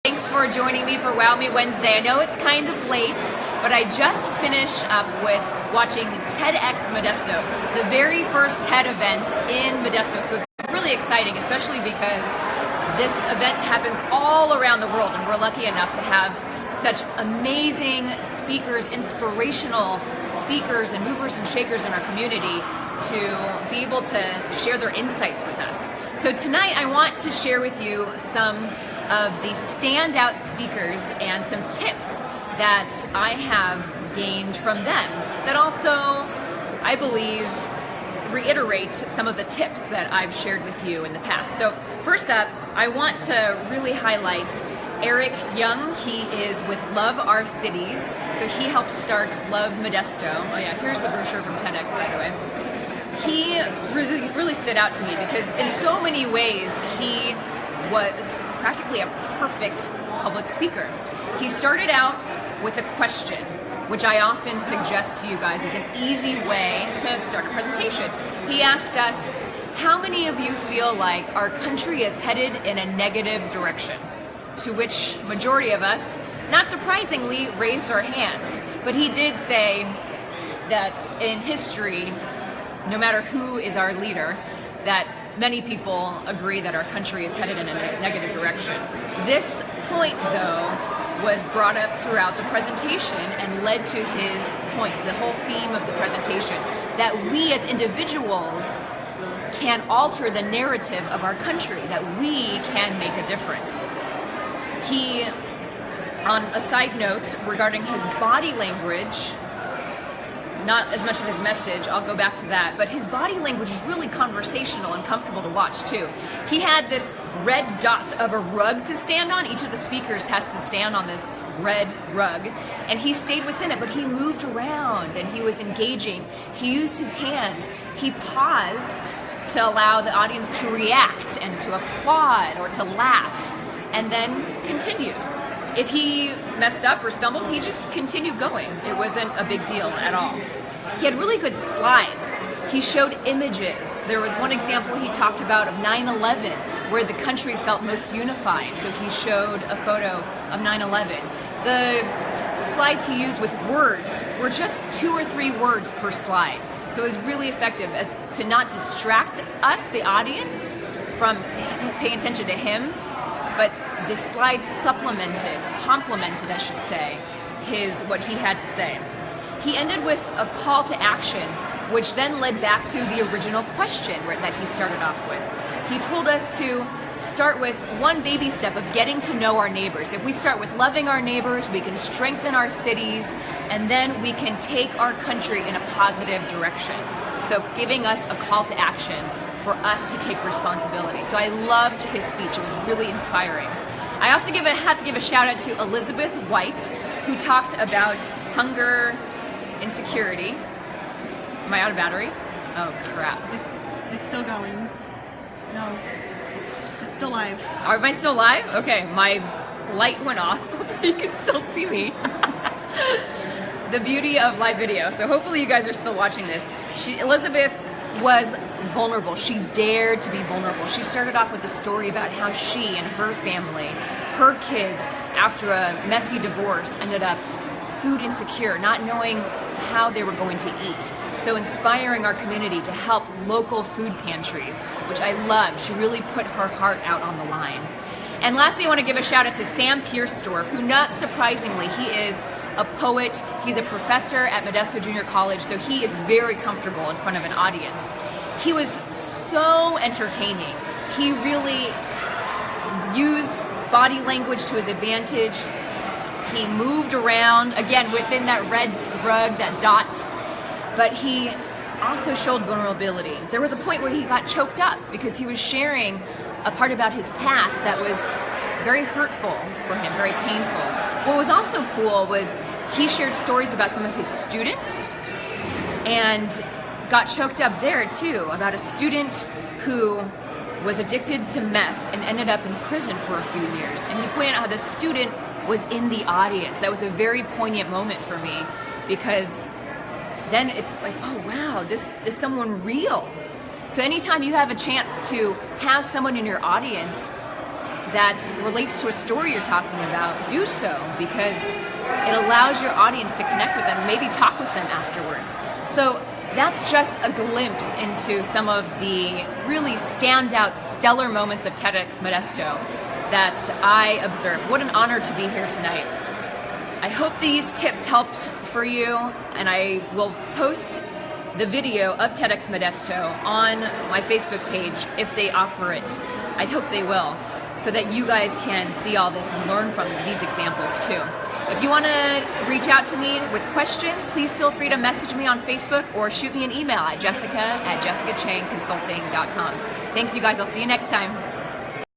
Thanks for joining me for Wow Me Wednesday. I know it's kind of late, but I just finished up with watching TEDx Modesto, the very first TED event in Modesto. So it's really exciting, especially because this event happens all around the world, and we're lucky enough to have such amazing speakers, inspirational speakers and movers and shakers in our community to be able to share their insights with us. So tonight I want to share with you some of the standout speakers and some tips that I have gained from them that also, I believe, reiterate some of the tips that I've shared with you in the past. So first up, I want to really highlight Eric Young. He is with Love Our Cities. So he helped start Love Modesto. Oh yeah, here's the brochure from TEDx, by the way. He really stood out to me because in so many ways he was practically a perfect public speaker. He started out with a question, which I often suggest to you guys is an easy way to start a presentation. He asked us, how many of you feel like our country is headed in a negative direction? To which majority of us, not surprisingly, raised our hands. But he did say that in history, no matter who is our leader, that many people agree that our country is headed in a negative direction. This point, though, was brought up throughout the presentation and led to his point, the whole theme of the presentation, that we as individuals can alter the narrative of our country, that we can make a difference. He, on a side note regarding his body language, not as much of his message, I'll go back to that, but his body language is really conversational and comfortable to watch too. He had this red dot of a rug to stand on. Each of the speakers has to stand on this red rug, and he stayed within it, but he moved around and he was engaging. He used his hands. He paused to allow the audience to react and to applaud or to laugh, and then continued. If he messed up or stumbled, he just continued going. It wasn't a big deal at all. He had really good slides. He showed images. There was one example he talked about of 9/11, where the country felt most unified. So he showed a photo of 9/11. The slides he used with words were just 2 or 3 words per slide. So it was really effective as to not distract us, the audience, from paying attention to him, but the slides complemented, I should say, what he had to say. He ended with a call to action, which then led back to the original question that he started off with. He told us to start with one baby step of getting to know our neighbors. If we start with loving our neighbors, we can strengthen our cities, and then we can take our country in a positive direction. So giving us a call to action for us to take responsibility. So I loved his speech. It was really inspiring. I also had to give a shout out to Elizabeth White, who talked about hunger, insecurity. Am I out of battery? Oh crap. It's still going. No, it's still live. Am I still live? Okay, my light went off. You can still see me. The beauty of live video. So hopefully you guys are still watching this. Elizabeth was vulnerable. She dared to be vulnerable. She started off with a story about how she and her family, her kids, after a messy divorce, ended up food insecure, not knowing how they were going to eat. So inspiring our community to help local food pantries, which I love. She really put her heart out on the line. And lastly, I want to give a shout out to Sam Piersdorf, who, not surprisingly, he is a poet. He's a professor at Modesto Junior College, so he is very comfortable in front of an audience. He was so entertaining. He really used body language to his advantage. He moved around, again, within that red rug, that dot, but he also showed vulnerability. There was a point where he got choked up because he was sharing a part about his past that was very hurtful for him, very painful. What was also cool was he shared stories about some of his students and got choked up there too, about a student who was addicted to meth and ended up in prison for a few years. And he pointed out how the student was in the audience. That was a very poignant moment for me, because then it's like, oh wow, this is someone real. So anytime you have a chance to have someone in your audience that relates to a story you're talking about, do so, because it allows your audience to connect with them, maybe talk with them afterwards. So that's just a glimpse into some of the really standout, stellar moments of TEDx Modesto that I observed. What an honor to be here tonight. I hope these tips helped for you, and I will post the video of TEDx Modesto on my Facebook page if they offer it. I hope they will, so that you guys can see all this and learn from these examples too. If you want to reach out to me with questions, please feel free to message me on Facebook or shoot me an email at jessica@jessicachangconsulting.com. Thanks, you guys. I'll see you next time.